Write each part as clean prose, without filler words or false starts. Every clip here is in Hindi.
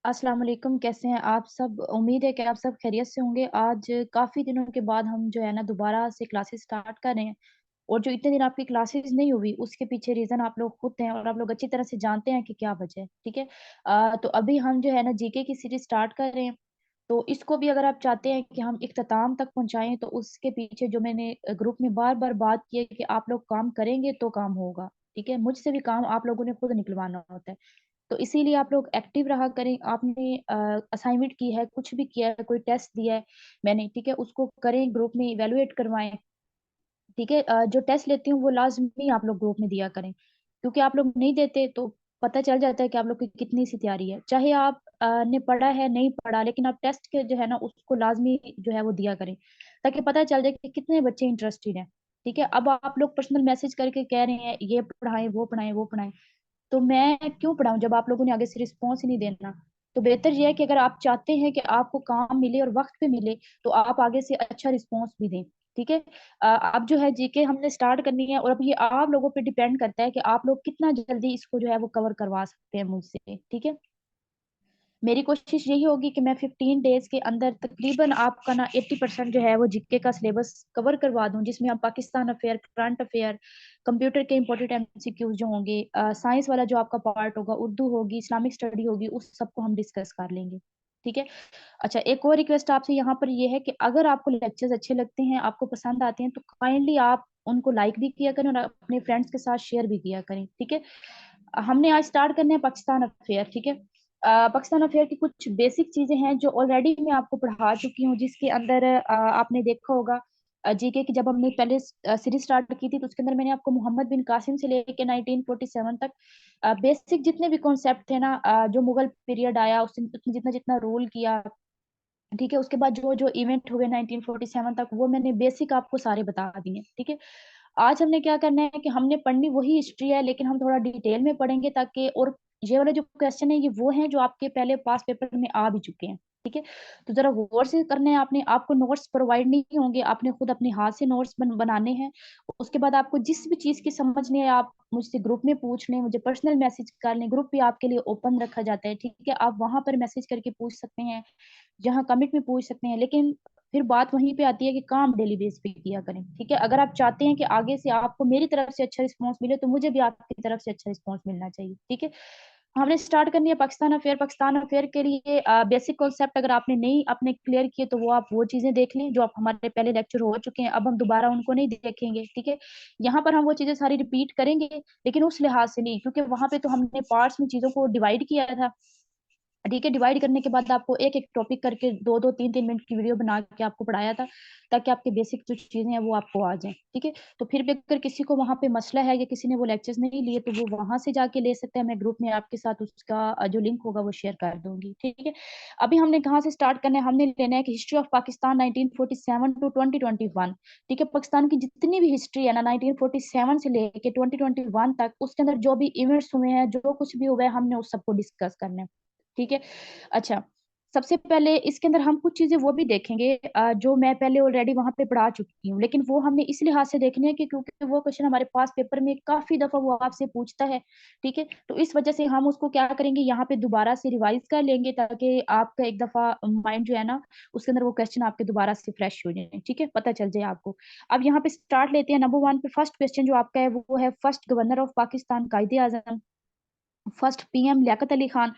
अस्सलाम वालेकुम, कैसे हैं आप सब? उम्मीद है कि आप सब खैरियत से होंगे। आज काफ़ी दिनों के बाद हम जो है ना दोबारा से क्लासेस स्टार्ट कर रहे हैं और जो इतने दिन आपकी क्लासेस नहीं हुई उसके पीछे रीज़न आप लोग खुद हैं और आप लोग अच्छी तरह से जानते हैं कि क्या वजह है, ठीक है? तो अभी हम जो है ना जीके की सीरीज़ स्टार्ट कर रहे हैं, तो इसको भी अगर आप चाहते हैं कि हम इख्तिताम तक पहुँचाएँ तो उसके पीछे जो मैंने ग्रुप में बार-बार बात की है कि आप लोग काम करेंगे तो काम होगा, ठीक है? मुझसे भी काम आप लोगों ने खुद निकलवाना होता है। तो इसीलिए आप लोग एक्टिव रहा करें। आपने असाइनमेंट की है, कुछ भी किया है, कोई टेस्ट दिया है मैंने, ठीक है? उसको करें, ग्रुप में इवैल्यूएट करवाएँ, ठीक है? जो टेस्ट लेती हूँ वो लाज़मी आप लोग ग्रुप में दिया करें, क्योंकि आप लोग नहीं देते तो पता चल जाता है कि आप लोग की कितनी सी तैयारी है। चाहे आप ने पढ़ा है, नहीं पढ़ा, लेकिन आप टेस्ट के जो है ना उसको लाज़मी जो है वो दिया करें, ताकि पता चल जाए कि कितने बच्चे इंटरेस्टेड हैं, ठीक है? अब आप लोग पर्सनल मैसेज करके कह रहे हैं, ये पढ़ाएँ, वो पढ़ाएँ, वो पढ़ाएँ। तो मैं क्यों पढ़ाऊँ जब आप लोगों ने आगे से रिस्पॉन्स ही नहीं देना। तो बेहतर ये है कि अगर आप चाहते हैं कि आपको काम मिले और वक़्त पे मिले, तो आप आगे से अच्छा रिस्पॉन्स भी दें, ठीक है? अब जो है जीके हमने स्टार्ट करनी है और अब ये आप लोगों पे डिपेंड करता है कि आप लोग कितना जल्दी इसको जो है वो कवर करवा सकते हैं मुझसे, ठीक है? मेरी कोशिश यही होगी कि मैं 15 डेज़ के अंदर तकरीबन आपका ना 80% जो है वो जीके का सिलेबस कवर करवा दूँ, जिसमें हम Pakistan affair, current affair, computer के इम्पोर्टेंट एमसीक्यूज़ जो होंगे, साइंस वाला जो आपका पार्ट होगा, उर्दू होगी, इस्लामिक स्टडी होगी, उस सबको हम डिस्कस कर लेंगे। ठीक है? अच्छा, एक और रिक्वेस्ट आपसे यहाँ पर ये है कि अगर आपको लेक्चर्स अच्छे लगते हैं, आपको पसंद आते हैं, तो काइंडली आप उनको लाइक भी किया करें और अपने फ्रेंड्स के साथ शेयर भी किया करें, ठीक है? हमने आज स्टार्ट करने हैं पाकिस्तान अफ़ेयर, ठीक है? पाकिस्तान अफ़ेयर की कुछ बेसिक चीज़ें हैं जो ऑलरेडी मैं आपको पढ़ा चुकी हूँ, जिसके अंदर आपने देखा होगा जीके की जब हमने पहले सीरीज़ स्टार्ट की थी, तो उसके अंदर मैंने आपको मोहम्मद बिन कासिम से लेके 1947 तक बेसिक जितने भी कॉन्सेप्ट थे ना, जो मुगल पीरियड आया, उसने उसने जितना-जितना रूल किया, ठीक है? उसके बाद जो-जो इवेंट हुए 1947 तक, वो मैंने बेसिक आपको सारे बता दिए, ठीक है? आज हमने क्या करना है कि हमने पढ़नी वही हिस्ट्री है, लेकिन हम थोड़ा डिटेल में पढ़ेंगे ताकि और ये वाले जो क्वेश्चन है, ये वो हैं जो आपके पहले पास पेपर में आ भी चुके हैं, ठीक है? तो ज़रा गौर से करने हैं आपने, आपको नोट्स प्रोवाइड नहीं होंगे, आपने खुद अपने हाथ से नोट्स बनाने हैं। उसके बाद आपको जिस भी चीज़ की समझ नहीं है, आप मुझसे ग्रुप में पूछ लें, मुझे पर्सनल मैसेज कर लें, ग्रुप भी आपके लिए ओपन रखा जाता है, ठीक है? आप वहाँ पर मैसेज करके पूछ सकते हैं। जहाँ कमिट में पूछ सकते हैं, लेकिन फिर बात वहीं पे आती है कि काम डेली बेस पे किया करें, ठीक है? अगर आप चाहते हैं कि आगे से आपको मेरी तरफ से अच्छा रिस्पॉन्स मिले, तो मुझे भी आपकी तरफ से अच्छा रिस्पॉन्स मिलना चाहिए, ठीक है? हमने स्टार्ट करनी है पाकिस्तान अफ़ेयर। पाकिस्तान अफ़ेयर के लिए बेसिक कॉन्सेप्ट अगर आपने नहीं अपने क्लियर किए, तो वो आप वो चीज़ें देख लें, जो आप हमारे पहले लेक्चर हो चुके हैं, अब हम दोबारा उनको नहीं देखेंगे, ठीक है? यहाँ पर हम वो चीज़ें सारी रिपीट करेंगे, लेकिन उस लिहाज से नहीं, क्योंकि वहाँ पे तो हमने पार्ट्स में चीज़ों को डिवाइड किया था। ठीक है, डिवाइड करने के बाद आपको एक-एक टॉपिक करके 2-2 3-3 मिनट की वीडियो बना के आपको पढ़ाया था, ताकि आपके बेसिक जो चीज़ें हैं वो आपको आ जाएँ, ठीक है? तो फिर भी अगर किसी को वहाँ पे मसला है या किसी ने वो लेक्चर्स नहीं लिए, तो वो वहाँ से जाके ले सकता है। मैं ग्रुप में आपके साथ उसका जो लिंक होगा वो शेयर कर दूँगी, ठीक है? अभी हमने कहाँ से स्टार्ट करना है, हमने लेना है कि हिस्ट्री ऑफ पाकिस्तान 1947 टू 2021, ठीक है? पाकिस्तान की जितनी भी हिस्ट्री है ना 1947 से लेके 2021 तक, उसके अंदर जो भी इवेंट्स हुए हैं, जो कुछ भी हुआ है, हमने उस सबको डिस्कस करना है। ठीक है? अच्छा, सबसे पहले इसके अंदर हम कुछ चीज़ें वो भी देखेंगे जो मैं पहले ऑलरेडी वहाँ पे पढ़ा चुकी हूँ, लेकिन वो हमने इस लिहाज से देखने हैं कि क्योंकि वो क्वेश्चन हमारे पास पेपर में काफ़ी दफ़ा वो आपसे पूछता है, ठीक है? तो इस वजह से हम उसको क्या करेंगे, यहाँ पे दोबारा से रिवाइज़ कर लेंगे ताकि आपका एक दफ़ा माइंड जो है ना, उसके अंदर वो क्वेश्चन आपके दोबारा से फ्रेश हो जाएँ, ठीक है? पता चल जाए आपको। अब यहाँ पे स्टार्ट लेते हैं, नंबर 1 पे फर्स्ट क्वेश्चन जो आपका है, वो है first governor of Pakistan Quaid-e-Azam, first PM Liaquat Ali Khan,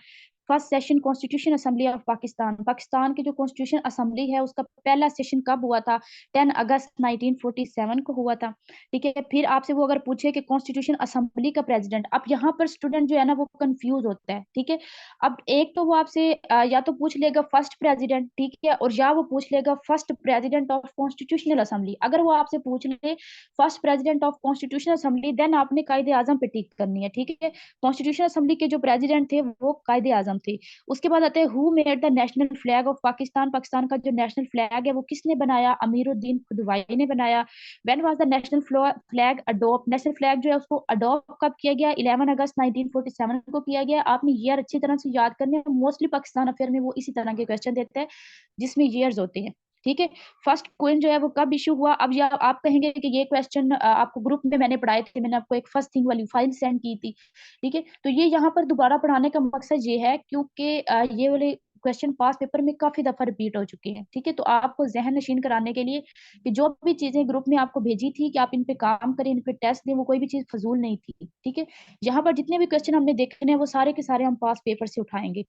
first session constitution assembly of Pakistan. Pakistan की जो कॉन्स्टिट्यूशन असेंबली है, उसका पहला सेशन कब हुआ था? 10 अगस्त 1947 को हुआ था, ठीक है? फिर आपसे वो अगर पूछे कि कॉन्स्टिट्यूशन असेंबली का प्रेज़िडेंट, अब यहाँ पर स्टूडेंट जो है ना, वो कन्फ्यूज़ होता है, ठीक है? अब एक तो वो आपसे या तो पूछ लेगा फर्स्ट प्रेज़िडेंट, ठीक है? और या वो पूछ लेगा first president of constitutional assembly. अगर वो आपसे पूछ ले first president of constitutional assembly, then आपने कायदे-आज़म पे टिक करनी है, ठीक है? कॉन्स्टिट्यूशन असेंबली के जो प्रेसिडेंट थे वो कायदे-आज़म थे। उसके बाद आते हैं who made the national flag of Pakistan, Pakistan का जो नेशनल फ्लैग है वो किसने बनाया? अमीरुद्दीन खुदवाई ने बनाया। When was the national flag adopt, national flag जो है उसको अडॉप्ट कब किया गया? 11 अगस्त 1947 को किया गया। आपने ईयर अच्छी तरह से याद करने हैं, मोस्टली पाकिस्तान अफेयर में वो इसी तरह के क्वेश्चन देते हैं जिसमें ईयर्स होते हैं। ठीक है। फर्स्ट क्वेश्चन जो है वो कब इशू हुआ, अब या आप कहेंगे कि ये क्वेश्चन आपको ग्रुप में मैंने पढ़ाए थे, मैंने आपको एक फर्स्ट थिंग वाली फाइल सेंड की थी, ठीक है। तो ये यहाँ पर दोबारा पढ़ाने का मकसद ये है क्योंकि ये वाले क्वेश्चन पास पेपर में काफी दफा रिपीट हो चुके हैं, ठीक है। तो आपको जहन नशीन कराने के लिए कि जो भी चीजें ग्रुप में आपको भेजी थी कि आप इन पे काम करें, इन पे टेस्ट दें, वो कोई भी चीज फजूल नहीं थी, ठीक है। यहाँ पर जितने भी क्वेश्चन हमने देखने हैं वो सारे के सारे हम पास पेपर से उठाएंगे।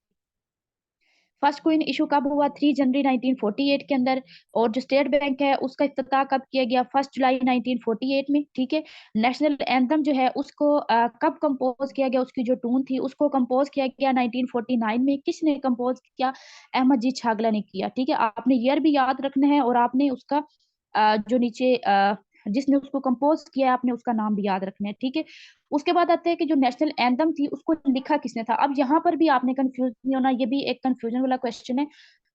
फर्स्ट क्वीन इशू कब हुआ, 3 जनवरी 1948 के अंदर। और जो स्टेट बैंक है उसका इफ्तिताह कब किया गया, 1 जुलाई 1948 में, ठीक है। नेशनल एंथम जो है उसको कब कंपोज किया गया, उसकी जो टून थी उसको कंपोज किया गया 1949 में। किसने कंपोज किया, अहमद जी छागला ने किया, ठीक है। आपने ईयर भी याद रखना है और आपने उसका जो नीचे जिसने उसको कंपोज किया है आपने उसका नाम भी याद रखना है, ठीक है। उसके बाद आते हैं कि जो नेशनल एंथम थी उसको लिखा किसने था। अब यहाँ पर भी आपने कंफ्यूज नहीं होना, ये भी एक कंफ्यूजन वाला क्वेश्चन है।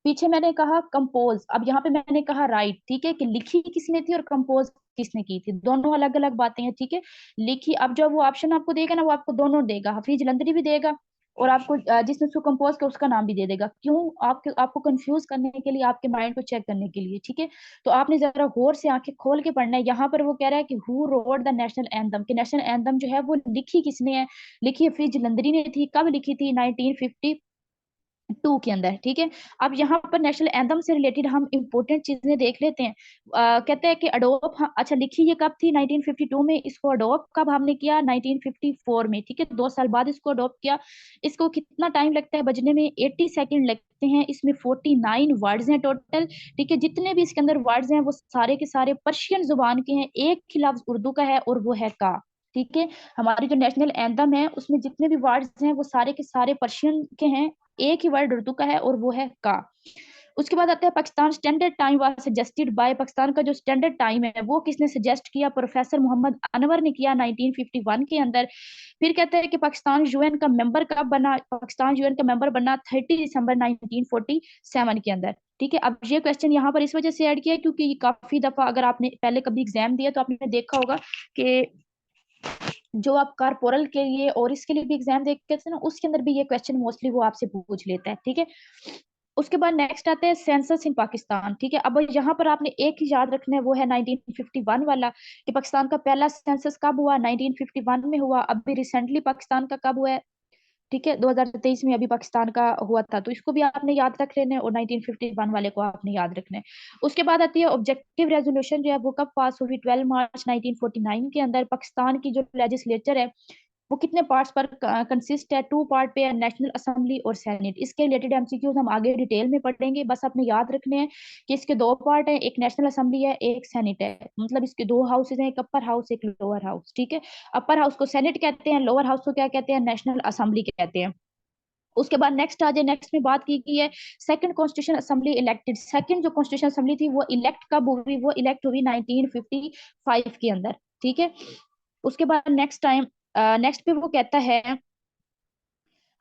पीछे मैंने कहा कंपोज, अब यहाँ पे मैंने कहा राइट, ठीक है, कि लिखी किसने थी और कंपोज किसने की थी, दोनों अलग अलग बातें हैं, ठीक है। लिखी, अब जो वो ऑप्शन आपको देगा ना वो आपको दोनों देगा, हफीज जलंधरी भी देगा और आपको जिसने उसको कंपोज किया उसका नाम भी दे देगा। क्यों, आपको कंफ्यूज करने के लिए, आपके माइंड को चेक करने के लिए, ठीक है। तो आपने जरा गौर से आंखें खोल के पढ़ना है। यहाँ पर वो कह रहा है कि who wrote the national anthem, कि नेशनल एंथम जो है वो लिखी किसने है, लिखी हफीज जलंधरी ने थी। कब लिखी थी, 1952 के अंदर, ठीक है। अब यहाँ पर नेशनल एंथम से रिलेटेड हम इंपॉर्टेंट चीजें देख लेते हैं। कहते हैं कि अडोप, हाँ, अच्छा लिखी ये कब थी, 1952 में। इसको अडोप कब हमने किया, 1954 में, ठीक है। 2 साल बाद इसको अडोप किया। इसको कितना टाइम लगता है बजने में, 80 सेकेंड लगते हैं। इसमें 49 वर्ड्स हैं टोटल, ठीक है। जितने भी इसके अंदर वर्ड्स हैं वो सारे के सारे पर्शियन जुबान के हैं, एक ही लफ्ज उर्दू का है और वो है का, ठीक है। हमारी जो नेशनल एंथम है उसमें जितने भी वर्ड्स हैं वो सारे के सारे पर्शियन के हैं, एक ही वर्ड उर्दू का है और वो है का। उसके बाद आता है Pakistan standard time was suggested by, Pakistan का जो स्टैंडर्ड टाइम है वो किसने सजेस्ट किया, प्रोफेसर मोहम्मद अनवर ने किया 1951 के अंदर। फिर कहते हैं कि पाकिस्तान यूएन का मेंबर कब बना, पाकिस्तान यूएन का मेंबर बना 30 दिसंबर 1947 के अंदर, ठीक है। अब ये क्वेश्चन यहाँ पर इस वजह से ऐड किया है क्योंकि काफी दफा अगर आपने पहले कभी एग्जाम दिया तो आपने देखा होगा कि जो आप कारपोरल के लिए और इसके लिए भी एग्जाम देखते थे ना, उसके अंदर भी ये क्वेश्चन मोस्टली वो आपसे पूछ लेता है, ठीक है। उसके बाद नेक्स्ट आता है सेंसस इन पाकिस्तान, ठीक है। अब यहाँ पर आपने एक ही याद रखना है, वो है 1951 वाला, कि पाकिस्तान का पहला सेंसस कब हुआ, 1951 में हुआ। अभी रिसेंटली पाकिस्तान का कब हुआ है, ठीक है, 2023 में अभी पाकिस्तान का हुआ था। तो इसको भी आपने याद रख लेना है और 1951 वाले को आपने याद रखना है। उसके बाद आती है ऑब्जेक्टिव रेजोल्यूशन, जो है वो कब पास हुई, 12 मार्च 1949 के अंदर। पाकिस्तान की जो लेजिस्लेचर है वो कितने पार्ट्स पर कंसिस्ट है, 2 पार्ट पे है, नेशनल असेंबली और सेनेट। इसके रिलेटेड एमसीक्यूज हम आगे डिटेल में पढ़ेंगे, बस आपने याद रखने हैं कि इसके 2 पार्ट है, एक नेशनल असेंबली है, एक सेनेट है। मतलब इसके 2 हाउसेज हैं, एक अपर हाउस एक लोअर हाउस, ठीक है। अपर हाउस को सेनेट कहते हैं, लोअर हाउस को क्या कहते हैं, नेशनल असेंबली कहते हैं। उसके बाद नेक्स्ट आ जाए, नेक्स्ट में बात की गई है second constitution assembly elected. Second जो कॉन्स्टिट्यूशन असेंबली थी वो इलेक्ट कब हुई, वो इलेक्ट हुई 1955 के अंदर, ठीक है। उसके बाद नेक्स्ट पे वो कहता है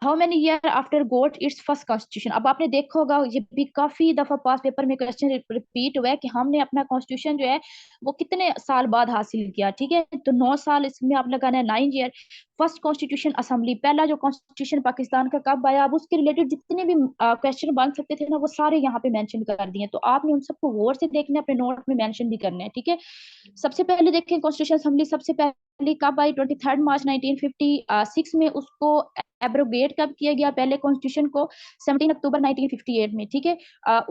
how many year after got its first constitution. अब आपने देखा होगा ये भी काफी दफा पास पेपर में क्वेश्चन रिपीट हुआ है कि हमने अपना कॉन्स्टिट्यूशन जो है वो कितने साल बाद हासिल किया, ठीक है। तो 9 साल, इसमें आप लगाना है 9 ईयर। फर्स्ट कॉन्स्टिट्यूशन असेंबली, पहला जो कॉन्स्टिट्यूशन पाकिस्तान का कब आया, अब उसके रिलेटेड जितने भी क्वेश्चन बन सकते थे ना वो सारे यहाँ पे मेंशन कर दिए। तो आपने उन सबको गौर से देखना है, अपने नोट में मेंशन भी करना है, ठीक है। सबसे पहले देखें कॉन्स्टिट्यूशन असेंबली सबसे पहले कब आई, 23 मार्च 1956 में। उसको एब्रोगेट कब किया गया, पहले कॉन्स्टिट्यूशन को 17 अक्टूबर 1958 में, ठीक है।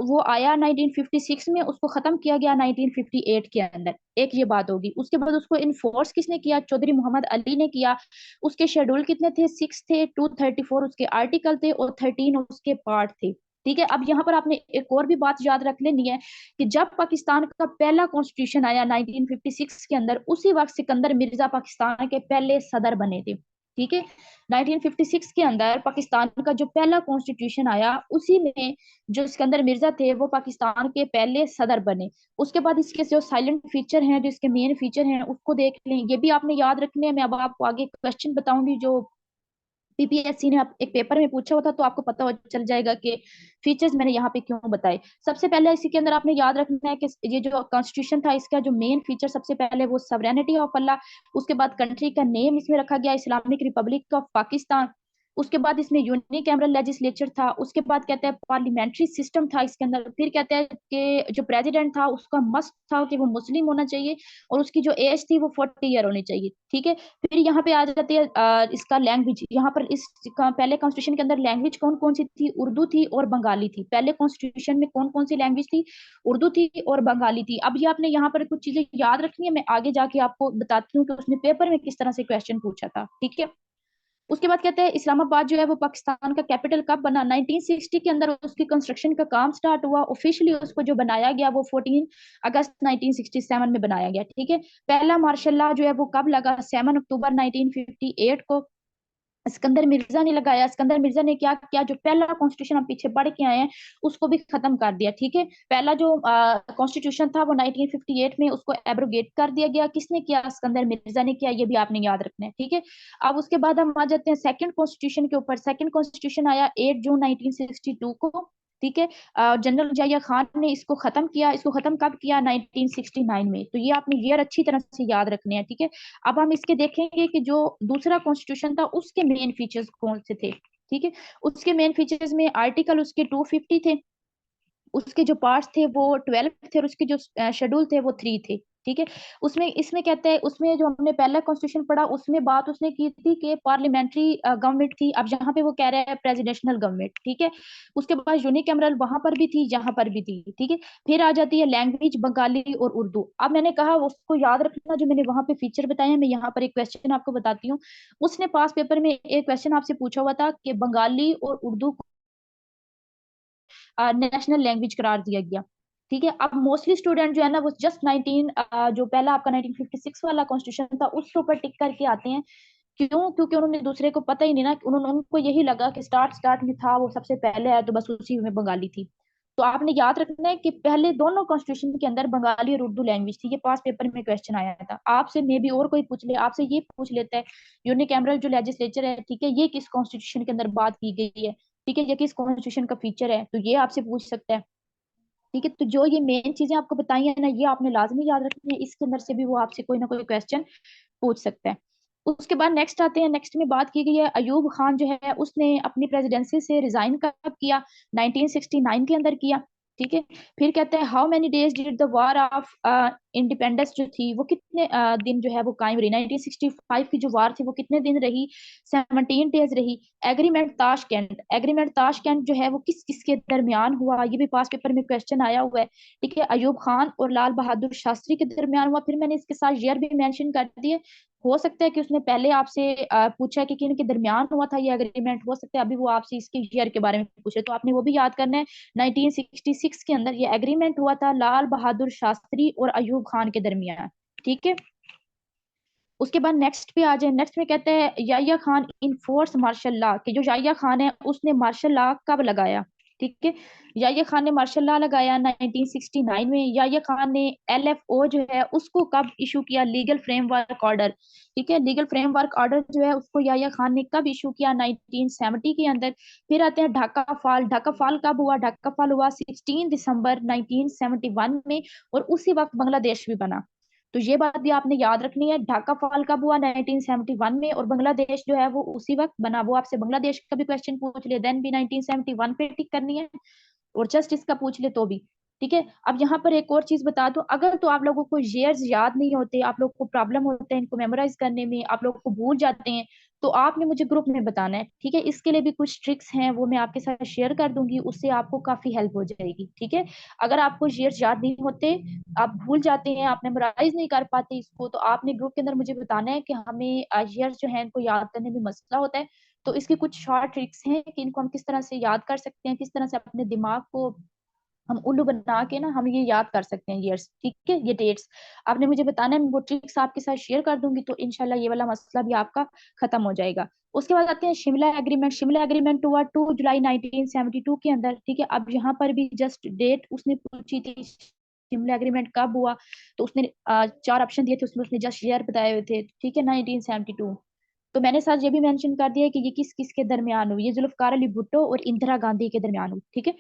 वो आया 1956 में, उसको खत्म किया गया 1958 के अंदर। एक ये बात होगी। उसके बाद उसको इन्फोर्स किसने किया, चौधरी मोहम्मद अली ने किया। उसके शेड्यूल कितने थे, 6 थे, 234 उसके आर्टिकल थे और 13 उसके पार्ट थे, ठीक है। अब यहाँ पर आपने एक और भी बात याद रख लेनी है कि जब पाकिस्तान का पहला कॉन्स्टिट्यूशन आया 1956 के अंदर, उसी वक्त सिकंदर मिर्जा पाकिस्तान के पहले सदर बने थे, ठीक है। 1956 के अंदर पाकिस्तान का जो पहला कॉन्स्टिट्यूशन आया उसी में जो सिकंदर मिर्जा थे वो पाकिस्तान के पहले सदर बने। उसके बाद इसके जो साइलेंट फीचर हैं, जो इसके मेन फीचर हैं उसको देख लें, ये भी आपने याद रखने हैं। मैं अब आपको आगे क्वेश्चन बताऊंगी जो पीपीएससी ने एक पेपर में पूछा हुआ था, तो आपको पता चल जाएगा कि फीचर्स मैंने यहाँ पे क्यों बताए। सबसे पहले इसी के अंदर आपने याद रखना है कि ये जो कॉन्स्टिट्यूशन था इसका जो मेन फीचर सबसे पहले वो सवरेनिटी ऑफ अल्लाह। उसके बाद कंट्री का नेम इसमें रखा गया इस्लामिक रिपब्लिक ऑफ पाकिस्तान। उसके बाद इसमें यूनिकैमरल लेजिस्लेचर था, उसके बाद कहते हैं पार्लियामेंट्री सिस्टम था इसके अंदर, फिर कहते हैं कि जो प्रेसिडेंट था उसका मस्ट था कि वो मुस्लिम होना चाहिए और उसकी जो एज थी वो 40 ईयर होनी चाहिए, ठीक है। फिर यहाँ पे आ जाती है इसका लैंग्वेज, यहाँ पर इस पहले कॉन्स्टिट्यूशन के अंदर लैंग्वेज कौन कौन सी थी, उर्दू थी और बंगाली थी। पहले कॉन्स्टिट्यूशन में कौन कौन सी लैंग्वेज थी, उर्दू थी और बंगाली थी। अब ये आपने यहाँ पर कुछ चीजें याद रखनी है, मैं आगे जाके आपको बताती हूँ कि उसने पेपर में किस तरह से क्वेश्चन पूछा था, ठीक है। उसके बाद कहते हैं इस्लामाबाद जो है वो पाकिस्तान का कैपिटल कब बना, 1960 के अंदर उसकी कंस्ट्रक्शन का काम स्टार्ट हुआ। ऑफिशियली उसको जो बनाया गया वो 14 अगस्त 1967 में बनाया गया, ठीक है। पहला मार्शल लॉ जो है वो कब लगा, 7 अक्टूबर 1958 को सिकंदर मिर्जा ने लगाया। सिकंदर मिर्जा ने क्या किया, जो पहला कॉन्स्टिट्यूशन हम पीछे पढ़ के आए हैं उसको भी खत्म कर दिया, ठीक है। पहला जो कॉन्स्टिट्यूशन था वो 1958 में उसको एब्रोगेट कर दिया गया। किसने किया, सिकंदर मिर्जा ने किया, ये भी आपने याद रखना है, ठीक है। अब उसके बाद हम आ जाते हैं सेकंड कॉन्स्टिट्यूशन के ऊपर। सेकंड कॉन्स्टिट्यूशन आया 8 जून 1962 को, ठीक है। जनरल जाया खान ने इसको खत्म किया। इसको खत्म कब किया, 1969 में। तो ये आपने ईयर अच्छी तरह से याद रखने हैं, ठीक है। अब हम इसके देखेंगे कि जो दूसरा कॉन्स्टिट्यूशन था उसके मेन फीचर्स कौन से थे, ठीक है। उसके मेन फीचर्स में आर्टिकल उसके 250 थे, उसके जो पार्ट्स थे वो 12 थे और उसके जो शेड्यूल थे वो 3 थे, ठीक है। उसमें इसमें कहते हैं, उसमें जो हमने पहला कॉन्स्टिट्यूशन पढ़ा उसमें बात उसने की थी कि पार्लियामेंट्री गवर्नमेंट थी। अब यहाँ पे वो कह रहे हैं प्रेसिडेंशियल गवर्नमेंट, ठीक है। उसके बाद यूनिकैमरल वहां पर भी थी, यहाँ पर भी थी, ठीक है। फिर आ जाती है लैंग्वेज, बंगाली और उर्दू। अब मैंने कहा उसको याद रखना, जो मैंने वहां पे फीचर बताए हैं। मैं यहाँ पर एक क्वेश्चन आपको बताती हूँ। उसने पास पेपर में एक क्वेश्चन आपसे पूछा हुआ था कि बंगाली और उर्दू नेशनल लैंग्वेज करार दिया गया, ठीक है। अब मोस्टली स्टूडेंट जो है ना वो जस्ट 19 जो पहला आपका 1956 वाला कॉन्स्टिट्यूशन था उसके ऊपर टिक करके आते हैं। क्यों, क्योंकि उन्होंने दूसरे को पता ही नहीं ना, उन्होंने उनको यही लगा कि स्टार्ट स्टार्ट में था वो सबसे पहले है तो बस उसी में बंगाली थी। तो आपने याद रखना है कि पहले दोनों कॉन्स्टिट्यूशन के अंदर बंगाली और उर्दू लैंग्वेज थी। ये पास पेपर में क्वेश्चन आया था आपसे, मे भी और कोई पूछ ले, आपसे ये पूछ लेता है यूनिकैमरल जो लेजिस्लेचर है, ठीक है, ये किस कॉन्स्टिट्यूशन के अंदर बात की गई है, ठीक है, ये किस कॉन्स्टिट्यूशन का फीचर है, तो ये आपसे पूछ सकता है, ठीक है। तो जो ये मेन चीजें आपको बताई है ना, ये आपने लाजमी याद रखनी है। इसके अंदर से भी वो आपसे कोई ना कोई क्वेश्चन पूछ सकता है। उसके बाद नेक्स्ट आते हैं। नेक्स्ट में बात की गई है अयूब खान जो है उसने अपनी प्रेसिडेंसी से रिजाइन कब किया, 1969 के अंदर किया, ठीक है। फिर कहते हैं how many days did the war of independence जो थी वो कितने दिन जो है वो कायम रही, 1965 की जो वार थी वो कितने दिन रही, 17 डेज रही। एग्रीमेंट ताशकंद, एग्रीमेंट ताशकंद जो है वो किस किस के दरमियान हुआ, ये भी पास पेपर में क्वेश्चन आया हुआ है, ठीक है। अयूब खान और लाल बहादुर शास्त्री के दरमियान हुआ। फिर मैंने इसके साथ ईयर भी मेंशन कर दिए। हो सकता है कि उसने पहले आपसे पूछा कि किन के दरमियान हुआ था ये एग्रीमेंट, हो सकता है अभी वो आपसे इसके ईयर के बारे में पूछे, तो आपने वो भी याद करना है। 1966 के अंदर ये एग्रीमेंट हुआ था लाल बहादुर शास्त्री और अयूब खान के दरमियान, ठीक है। उसके बाद नेक्स्ट पे आ जाए। नेक्स्ट में कहते हैं Yahya Khan enforce martial law, कि जो याह्या खान है उसने मार्शल लॉ कब लगाया, ठीक है। याह्या खान ने मार्शल लॉ लगाया 1969 में। याह्या खान ने एलएफओ जो है उसको कब इशू किया, लीगल फ्रेमवर्क ऑर्डर, ठीक है। लीगल फ्रेमवर्क ऑर्डर जो है उसको याह्या खान ने कब इशू किया, 1970 के अंदर। फिर आते हैं ढाका फॉल। ढाका फॉल कब हुआ, ढाका फॉल हुआ 16 दिसंबर 1971 में और उसी वक्त बांग्लादेश भी बना। तो ये बात भी आपने याद रखनी है। ढाका फॉल कब हुआ, 1971 में, और बांग्लादेश जो है वो उसी वक्त बना। वो आपसे बांग्लादेश का भी क्वेश्चन पूछ ले देन भी 1971 पे टिक करनी है, और जस्ट इसका पूछ ले तो भी, ठीक है। अब यहाँ पर एक और चीज बता दो, अगर तो आप लोगों को ईयर्स याद नहीं होते, आप लोगों को प्रॉब्लम होता है इनको मेमोराइज करने में, आप लोगों को भूल जाते हैं, तो आपने मुझे ग्रुप में बताना है, ठीक है। इसके लिए भी कुछ ट्रिक्स हैं वो मैं आपके साथ शेयर कर दूंगी, उससे आपको काफी हेल्प हो जाएगी, ठीक है। अगर आपको ईयर्स याद नहीं होते, आप भूल जाते हैं, आप मेमोराइज नहीं कर पाते इसको, तो आपने ग्रुप के अंदर मुझे बताना है कि हमें ईयर्स जो है इनको याद करने में मसला होता है। तो इसकी कुछ शॉर्ट ट्रिक्स हैं कि इनको हम किस तरह से याद कर सकते हैं, किस तरह से अपने दिमाग को हम उल्लू बना के ना हम ये याद कर सकते हैं ईयर्स, ठीक है, ये डेट्स। आपने मुझे बताना है, मैं वो ट्रिक्स आपके साथ शेयर कर दूंगी, तो इनशाला ये वाला मसला भी आपका खत्म हो जाएगा। उसके बाद आते हैं शिमला एग्रीमेंट। शिमला एग्रीमेंट हुआ 2 जुलाई 1972 के अंदर, ठीक है। अब यहाँ पर भी जस्ट डेट उसने पूछी थी शिमला एग्रीमेंट कब हुआ, तो उसने 4 ऑप्शन दिए थे, उसमें उसने जस्ट ईयर बताए हुए थे, ठीक है, 1972। तो मैंने साथ ये भी मेंशन कर दिया कि ये किस किस के दरमियान हुई, ये जुल्फकार अली भुट्टो और इंदिरा गांधी के दरमियान हुई, ठीक है।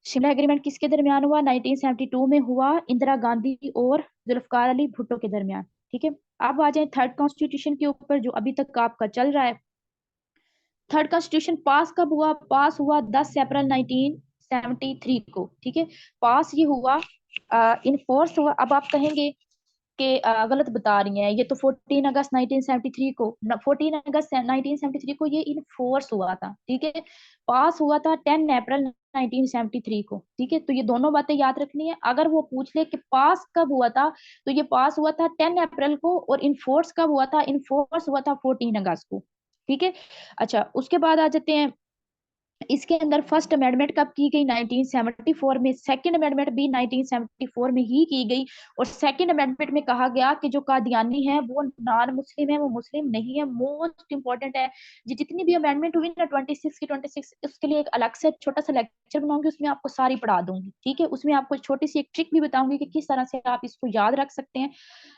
शिमला एग्रीमेंट किसके दरमियान हुआ, 1972 में हुआ, इंदिरा गांधी और जुल्फकार अली भुट्टो के दरमियान, ठीक है। अब आ जाए थर्ड कॉन्स्टिट्यूशन के ऊपर जो अभी तक आपका चल रहा है। थर्ड कॉन्स्टिट्यूशन पास कब हुआ? पास हुआ 10 अप्रैल 1973 को, ठीक है। पास ये हुआ, इन फोर्स हुआ। अब आप कहेंगे कि गलत बता रही हैं, ये तो 14 अगस्त 1973 को, 14 अगस्त 1973 को ये इन फोर्स हुआ था, ठीक है। पास हुआ था 10 अप्रैल 1973 को, ठीक है। तो ये दोनों बातें याद रखनी है। अगर वो पूछ ले कि पास कब हुआ था, तो ये पास हुआ था 10 अप्रैल को, और इन फोर्स कब हुआ था? इन फोर्स हुआ था 14 अगस्त को, ठीक है। अच्छा, उसके बाद आ जाते हैं, इसके अंदर फर्स्ट अमेंडमेंट कब की गई? 1974 में। सेकंड अमेंडमेंट भी 1974 में ही की गई, और सेकंड अमेंडमेंट में कहा गया कि जो कादियानी है वो नॉन मुस्लिम है, वो मुस्लिम नहीं है। मोस्ट इंपॉर्टेंट है। जितनी भी अमेंडमेंट हुई ना 26 की 26, उसके लिए एक अलग से छोटा सा लेक्चर बनाऊंगी, उसमें आपको सारी पढ़ा दूंगी, ठीक है। उसमें आपको छोटी सी एक ट्रिक भी बताऊंगी कि किस तरह से आप इसको याद रख सकते हैं।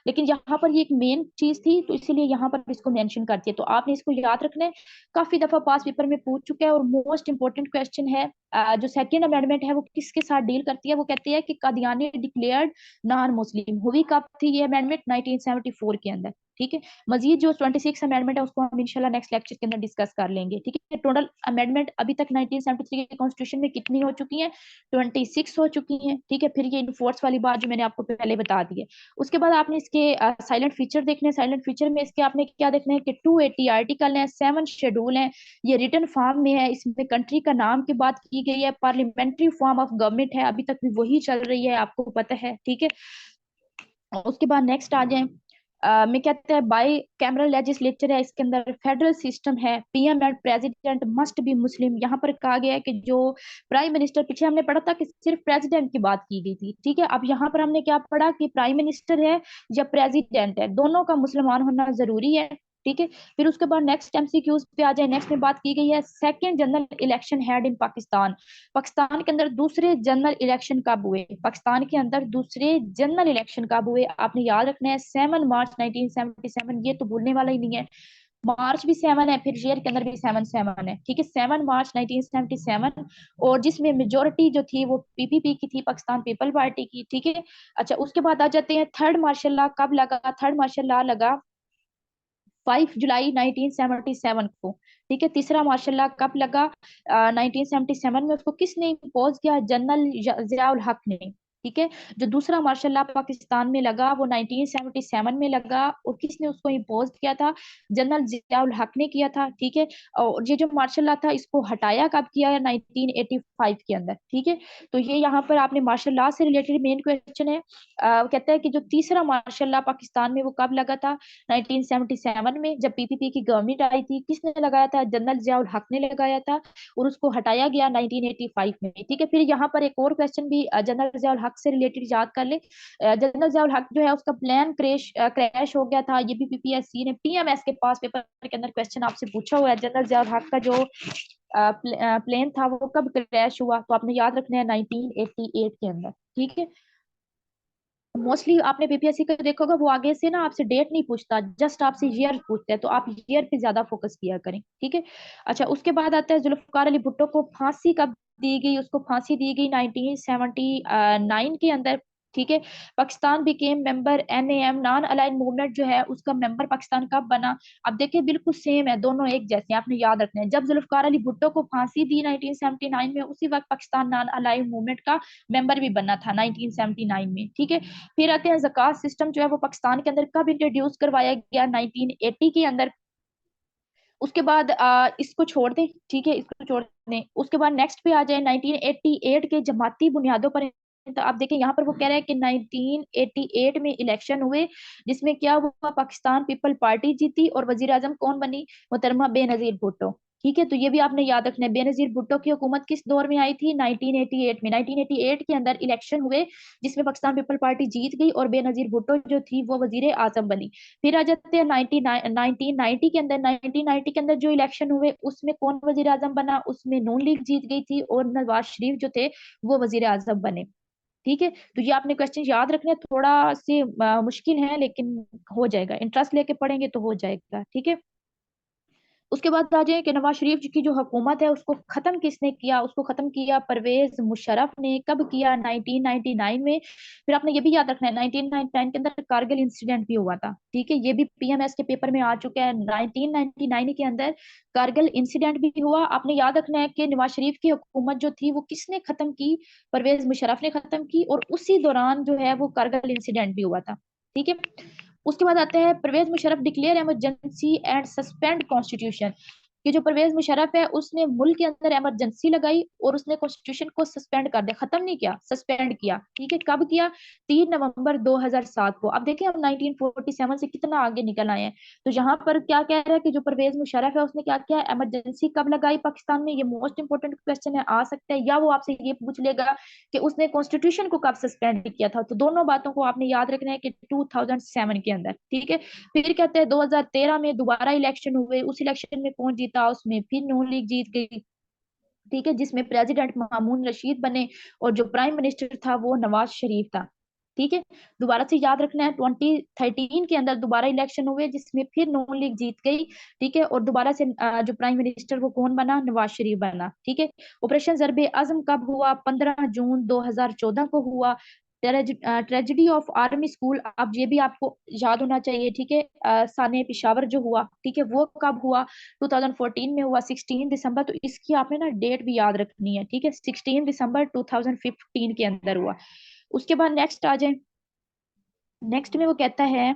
लेकिन यहाँ पर ये एक मेन चीज थी, तो इसीलिए यहाँ पर इसको मेंशन करती है, तो आपने इसको याद रखना है। काफी दफा पास पेपर में पूछ चुका है, और मोस्ट इंपोर्टेंट क्वेश्चन है। जो सेकंड अमेंडमेंट है वो किसके साथ डील करती है? वो कहती है कि कादियानी डिक्लेयर्ड नॉन मुस्लिम। हुई कब थी ये अमेंडमेंट? 1974 के अंदर, ठीक है। मजीद जो 26 अमेंडमेंट है उसको हम इंशाल्लाह नेक्स्ट लेक्चर के अंदर डिस्कस कर लेंगे, ठीक है। टोटल अमेंडमेंट अभी तक 1973 के कॉन्स्टिट्यूशन में कितनी हो चुकी है? 26 हो चुकी हैं, ठीक है। फिर ये इनफोर्स वाली बात जो मैंने आपको पहले बता दी है। उसके बाद आपने इसके साइलेंट फीचर देखने हैं। साइलेंट फीचर में इसके आपने क्या देखना है कि 280 आर्टिकल है, 7 शेड्यूल हैं, ये रिटन फॉर्म में है। इसमें कंट्री का नाम की बात की गई है। पार्लियामेंट्री फॉर्म ऑफ गवर्नमेंट है, अभी तक भी वही चल रही है, आपको पता है, ठीक है। उसके बाद नेक्स्ट आ जाए, में कहते हैं बाई कैमरल लेजिस्लेचर है, इसके अंदर फेडरल सिस्टम है, PM and president must be Muslim. यहाँ पर कहा गया है कि जो प्राइम मिनिस्टर, पीछे हमने पढ़ा था कि सिर्फ प्रेसिडेंट की बात की गई थी, ठीक है। अब यहाँ पर हमने क्या पढ़ा कि प्राइम मिनिस्टर है या प्रेसिडेंट है, दोनों का मुसलमान होना जरूरी है, ठीक है। फिर उसके बाद नेक्स्ट एमसीक्यूज पे आ जाए। नेक्स्ट में बात की गई है second general election head in Pakistan. Pakistan के अंदर दूसरे जनरल इलेक्शन कब हुए? पाकिस्तान के अंदर दूसरे जनरल इलेक्शन कब हुए? आपने याद रखना है 7 मार्च 1977। ये तो भूलने वाला ही नहीं है। मार्च भी 7 है, फिर ईयर के अंदर भी 7 है, ठीक है। 7 मार्च 1977, और जिसमें मेजोरिटी जो थी वो पीपीपी की थी, पाकिस्तान पीपल पार्टी की, ठीक है। अच्छा, उसके बाद आ जाते हैं थर्ड मार्शल लॉ कब लगा? थर्ड मार्शल लॉ लगा 5 जुलाई 1977 को, ठीक है। तीसरा मार्शल लॉ कब लगा? 1977 में। उसको किसने इम्पोज किया? जनरल जियाउल हक ने, ठीक है। जो दूसरा मार्शल लॉ पाकिस्तान में लगा वो 1977 में लगा, और किसने उसको इम्पोज किया था? जनरल जियाउल हक ने किया था, ठीक है। और ये जो मार्शल लॉ था इसको हटाया कब किया है? 1985 के अंदर, ठीक है। तो ये यहाँ पर आपने मार्शल लॉ से रिलेटेड मेन क्वेश्चन है। कहता है कि जो तीसरा मार्शल लॉ पाकिस्तान में वो कब लगा था? 1977 में, जब पीपीपी की गवर्नमेंट आई थी। किसने लगाया था? जनरल जियाउल हक ने लगाया था, और उसको हटाया गया 1985 में, ठीक है। फिर यहाँ पर एक और क्वेश्चन भी जनरल जियाउल हक से रिलेटेड याद कर ले। जनरल जियाउल हक जो है उसका प्लान क्रैश हो गया था, ये भी पीपीएससी ने पीएमएस के पास पेपर के अंदर क्वेश्चन आपसे पूछा हुआ है। जनरल जियाउल हक का जो प्लेन था वो कब क्रैश हुआ? तो आपने याद रखना है 1988 के अंदर, ठीक है। मोस्टली आपने पीपीएससी का देखा होगा, वो आगे से ना आपसे डेट नहीं पूछता, जस्ट आपसे ईयर पूछता है, तो आप ईयर पे ज्यादा फोकस किया करें, ठीक है। अच्छा, उसके बाद आता है जुल्फकार अली भुट्टो को फांसी कब दी गई? उसको फांसी दी गई 1979 के अंदर, ठीक है। Pakistan became member NAM, non align movement जो है उसका मेंबर पाकिस्तान कब बना? अब देखिए बिल्कुल सेम है, दोनों एक जैसे हैं, आपने याद रखना है। जब जुल्फकार अली भुट्टो को फांसी दी 1979 में, उसी वक्त पाकिस्तान नॉन अलाइन मूवमेंट का मेंबर भी बनना था 1979 में, ठीक है। फिर आते हैं ज़कात सिस्टम जो है वो पाकिस्तान के अंदर कब इंट्रोड्यूस करवाया गया? 1980 के अंदर। उसके बाद इसको छोड़ दें, ठीक है, इसको छोड़ दें। उसके बाद नेक्स्ट पे आ जाए 1988 के जमाती बुनियादों पर। तो आप देखें यहाँ पर वो कह रहे हैं कि 1988 में इलेक्शन हुए, जिसमें क्या हुआ? पाकिस्तान पीपल पार्टी जीती, और वजीर आजम कौन बनी? मोहतरमा बेनजीर भुट्टो, ठीक है। तो ये भी आपने याद रखना है। बेनजीर भुट्टो की हुकूमत किस दौर में आई थी? 1988 में। 1988 के अंदर इलेक्शन हुए, जिसमें पाकिस्तान पीपल पार्टी जीत गई, और बेनजीर भुट्टो जो थी वो वजीर आजम बनी। फिर आ जाते हैं 1990 के अंदर। 1990 के अंदर जो इलेक्शन हुए उसमें कौन वजीर आजम बना? उसमें नून लीग जीत गई थी, और नवाज शरीफ जो थे वो वजीर आजम बने, ठीक है। तो ये आपने क्वेश्चन याद रखने, थोड़ा सी मुश्किल है लेकिन हो जाएगा, इंटरेस्ट लेके पढ़ेंगे तो हो जाएगा, ठीक है। उसके बाद आ जाए कि नवाज शरीफ जी की जो हुकूमत है उसको खत्म किसने किया, उसको खत्म किया परवेज मुशर्रफ ने। कब किया? 1999 में। फिर आपने ये भी याद रखना है 1999 के अंदर कारगिल इंसिडेंट भी हुआ था, ठीक है, ये भी पीएमएस के पेपर में आ चुका है। 1999 के अंदर कारगिल इंसिडेंट भी हुआ। आपने याद रखना है कि नवाज शरीफ की हुकूमत जो थी वो किसने खत्म की? परवेज मुशर्रफ ने खत्म की, और उसी दौरान जो है वो कारगिल इंसिडेंट भी हुआ था, ठीक है। उसके बाद आते हैं Pervez Musharraf declare emergency and suspend constitution. कि जो परवेज मुशर्रफ है उसने मुल्क के अंदर इमरजेंसी लगाई और उसने कॉन्स्टिट्यूशन को सस्पेंड कर दिया, खत्म नहीं किया, सस्पेंड किया, ठीक है। कब किया? 3 नवंबर 2007 को। अब देखिए हम 1947 से कितना आगे निकल आए हैं। तो यहाँ पर क्या कह रहा है कि जो परवेज मुशर्रफ है उसने क्या किया, इमरजेंसी कब लगाई पाकिस्तान में? ये मोस्ट इंपोर्टेंट क्वेश्चन है, आ सकता है, या वो आपसे ये पूछ लेगा कि उसने कॉन्स्टिट्यूशन को कब सस्पेंड किया था। तो दोनों बातों को आपने याद रखना है कि 2007 के अंदर, ठीक है। फिर कहते हैं 2013 में दोबारा इलेक्शन हुए, उस इलेक्शन में कौन जीता? उसमें फिर नून लीग जीत गई, ठीक है, जिसमें प्रेसिडेंट मामून रशीद बने और जो प्राइम मिनिस्टर था वो नवाज शरीफ था, ठीक है। दोबारा से याद रखना है 2013 के अंदर दोबारा इलेक्शन हुए जिसमें फिर नून लीग जीत गई, ठीक है, और दोबारा से जो प्राइम मिनिस्टर वो कौन बना? नवाज शरीफ बना, ठीक है। ऑपरेशन जरबे आजम कब हुआ? 15 जून 2014 को हुआ। ट्रेजिडी ऑफ आर्मी स्कूल, अब ये भी आपको याद होना चाहिए, ठीक है। साने पिशावर जो हुआ, ठीक है, वो कब हुआ? 2014 में हुआ, 16 दिसंबर। तो इसकी आपने ना डेट भी याद रखनी है, ठीक है, 16 दिसंबर 2015 के अंदर हुआ। उसके बाद नेक्स्ट आ जाए। नेक्स्ट में वो कहता है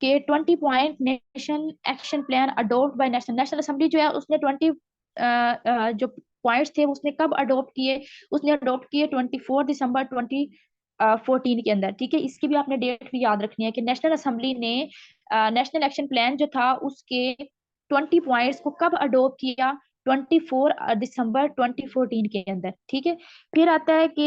कि 20 point nation action plan adopt by national national assembly जो है उसने 20 जो पॉइंट्स थे उसने कब अडोप्ट किए? उसने अडोप्ट किए 24 दिसंबर 2014 के अंदर, ठीक है। इसकी भी आपने डेट भी याद रखनी है कि नेशनल असेंबली ने नेशनल एक्शन प्लान जो था उसके 20 पॉइंट्स को कब अडोप्ट किया? 24 दिसंबर 2014 के अंदर, ठीक है। फिर आता है कि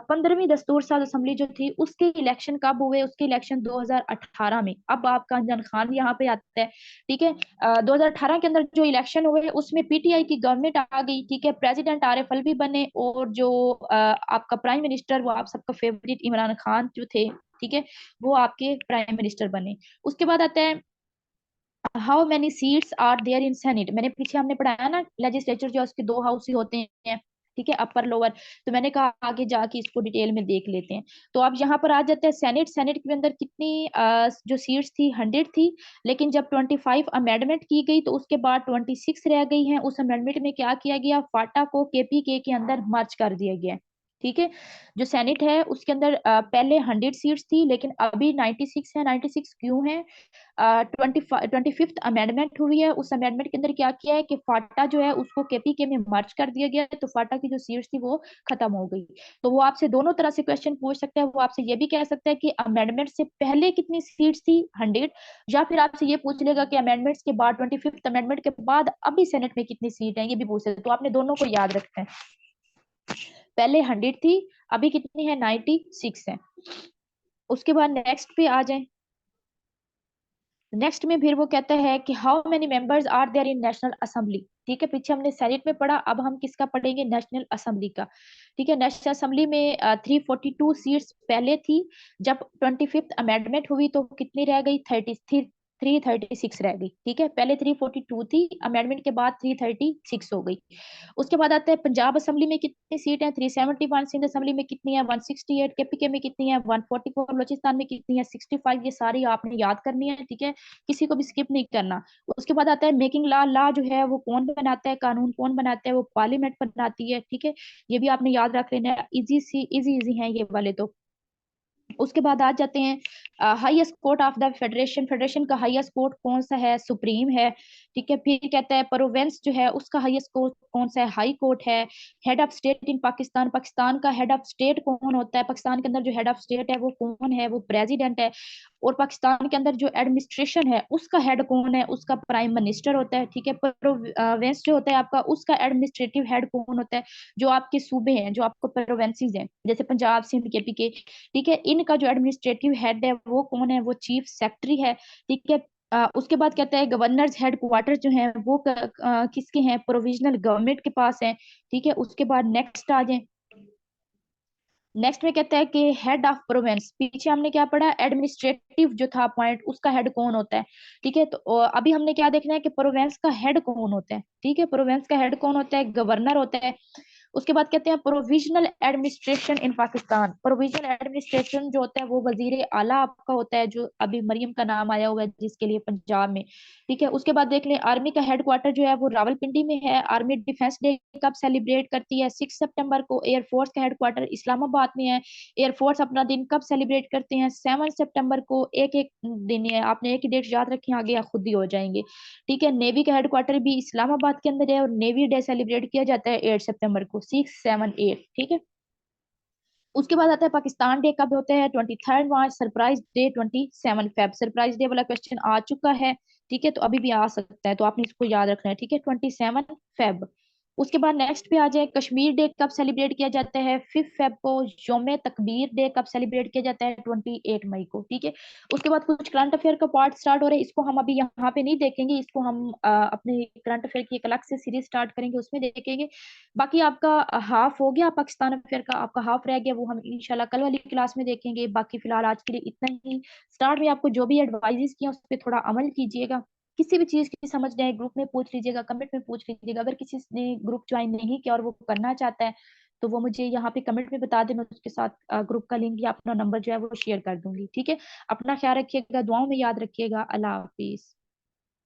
15वीं दस्तूर साज असेंबली जो थी उसके इलेक्शन कब हुए? उसके इलेक्शन 2018 में। अब आपका अंजन खान यहाँ पे आता है, ठीक है। 2018 के अंदर जो इलेक्शन हुए उसमें पीटीआई की गवर्नमेंट आ गई, ठीक है, प्रेसिडेंट आरिफ अलवी बने, और जो आपका प्राइम मिनिस्टर वो आप सबका फेवरेट इमरान खान जो थे, ठीक है, वो आपके प्राइम मिनिस्टर बने। उसके बाद आता है how many seats are there in senate. मैंने पीछे हमने पढ़ाया ना लेजिस्लेचर जो है उसके दो हाउस ही होते हैं, ठीक है, अपर लोअर। तो मैंने कहा आगे जाके इसको डिटेल में देख लेते हैं। तो अब यहाँ पर आ जाते हैं सेनेट। सेनेट के अंदर कितनी जो सीट्स थी 100 थी, लेकिन जब 25 अमेंडमेंट की गई तो उसके बाद 26 रह गई हैं। उस अमेंडमेंट में क्या किया गया? फाटा को केपीके के अंदर मर्ज कर दिया गया, ठीक है। जो सेनेट है उसके अंदर पहले 100 सीट्स थी लेकिन अभी 96 है। 96 क्यों है? 25th अमेंडमेंट हुई है, उस अमेंडमेंट के अंदर क्या किया है कि फाटा जो है उसको केपीके में मर्ज कर दिया गया है, तो फाटा की जो सीट्स थी वो खत्म हो गई। तो वो आपसे दोनों तरह से क्वेश्चन पूछ सकता है। वो आपसे ये भी कह सकता है कि अमेंडमेंट से पहले कितनी सीट्स थी 100, या फिर आपसे ये पूछ लेगा कि अमेंडमेंट्स के बाद 25th अमेंडमेंट के बाद अभी सेनेट में कितनी सीट है, ये भी पूछ सकते हैं। तो आपने दोनों को याद रखना है। पहले 100 थी, अभी कितनी है? 96 है। उसके बाद नेक्स्ट पे आ जाए। नेक्स्ट में फिर वो कहता है कि how many members are there in national assembly, ठीक है। पीछे हमने सेनेट में पढ़ा, अब हम किसका पढ़ेंगे? नेशनल असेंबली का, ठीक है। नेशनल असेंबली में 342 सीट्स पहले थी। जब 25th अमेंडमेंट हुई तो कितनी रह गई? 336 रह गई, ठीक है। पहले 342 थी, अमेंडमेंट के बाद 336 हो गई। उसके बाद आता है पंजाब असेंबली में कितनी सीट है? 371। सिंध असेंबली में कितनी है? 168। केपीके में कितनी है? 144। बलूचिस्तान में कितनी है? 65। ये सारी आपने याद करनी है, ठीक है, किसी को भी स्किप नहीं करना। उसके बाद आता है मेकिंग लॉ। लॉ जो है वो कौन बनाता है? कानून कौन बनाता है? वो पार्लियामेंट बनाती है, ठीक है। ये भी आपने याद रख लेना है, इजी इजी हैं ये वाले तो। उसके बाद आ जाते हैं highest court of the federation. Federation का हाईएस्ट कोर्ट कौन सा है? सुप्रीम है, ठीक है। फिर कहता है प्रोविंस जो है उसका हाईएस्ट कोर्ट कौन सा है? हाई कोर्ट है। Head of state in Pakistan. Pakistan का हेड ऑफ स्टेट कौन होता है? पाकिस्तान के अंदर जो हेड ऑफ स्टेट है वो कौन है? वो प्रेसिडेंट है। और पाकिस्तान के अंदर जो एडमिनिस्ट्रेशन है उसका हेड कौन है? उसका प्राइम मिनिस्टर होता है, ठीक है। प्रोविंस जो होता है आपका उसका एडमिनिस्ट्रेटिव हेड कौन होता है? जो आपके सूबे हैं, जो आपको प्रोविंसेस हैं, जैसे पंजाब, सिंध, केपी के, ठीक है, इनका जो एडमिनिस्ट्रेटिव हेड है वो कौन है? वो चीफ सेक्रेटरी है, ठीक है। उसके बाद कहता है गवर्नर्स हेड क्वार्टर जो है वो किसके हैं? प्रोविजनल गवर्नमेंट के पास है, ठीक है। उसके बाद नेक्स्ट आ जाए। नेक्स्ट में कहता है कि हेड ऑफ प्रोविंस, पीछे हमने क्या पढ़ा, एडमिनिस्ट्रेटिव जो था पॉइंट, उसका हेड कौन होता है। ठीक है, तो अभी हमने क्या देखना है कि प्रोविंस का हेड कौन होता है। ठीक है, प्रोविंस का हेड कौन होता है, गवर्नर होता है। उसके बाद कहते हैं provisional administration in Pakistan, provisional administration जो होता है वो वजीर आला आपका होता है, जो अभी मरियम का नाम आया हुआ है जिसके लिए पंजाब में। ठीक है, उसके बाद देख लें आर्मी का हेडक्वार्टर जो है वो रावलपिंडी में है। आर्मी डिफेंस डे कब सेलिब्रेट करती है, 6 सितंबर को। एयरफोर्स का हेडक्वार्टर इस्लामाबाद में है। एयरफोर्स अपना दिन कब सेलिब्रेट करते हैं, 7 सितंबर को। एक एक दिन है, आपने एक ही डेट याद रखी, आगे आप खुद ही हो जाएंगे। ठीक है, नेवी का हेडक्वार्टर भी इस्लामाबाद के अंदर है, और नेवी डे सेलिब्रेट किया जाता है 8 सितंबर को, 6, 7, 8। ठीक है, उसके बाद आता है पाकिस्तान डे कब होता है, 23 मार्च। Surprise day 27 Feb, surprise day वाला क्वेश्चन आ चुका है। ठीक है, तो अभी भी आ सकता है, तो आपने इसको याद रखना है। ठीक है, 27 फेब। उसके बाद नेक्स्ट पे आ जाए, कश्मीर डे कब सेलिब्रेट किया जाता है, 5 फेब को। योम तकबीर डे कब सेलिब्रेट किया जाता है, 28 मई को। ठीक है, उसके बाद कुछ करंट अफेयर का पार्ट स्टार्ट हो रहा है, इसको हम अभी यहाँ पे नहीं देखेंगे, इसको हम अपने करंट अफेयर की एक अलग से सीरीज स्टार्ट करेंगे, उसमें देखेंगे। बाकी आपका हाफ हो गया पाकिस्तान अफेयर का, आपका हाफ रह गया, वो हम इंशाल्लाह कल वाली क्लास में देखेंगे। बाकी फिलहाल आज के लिए इतना ही। स्टार्ट में आपको जो भी एडवाइजेस किया उस पर थोड़ा अमल कीजिएगा। किसी भी चीज की समझ नहीं आए ग्रुप में पूछ लीजिएगा, कमेंट में पूछ लीजिएगा। अगर किसी ने ग्रुप ज्वाइन नहीं किया और वो करना चाहता है, तो वो मुझे यहाँ पे कमेंट में बता दे, मैं उसके साथ ग्रुप का लिंक या अपना नंबर जो है वो शेयर कर दूंगी। ठीक है, अपना ख्याल रखिएगा, दुआओं में याद रखिएगा। अल्लाह हाफिज।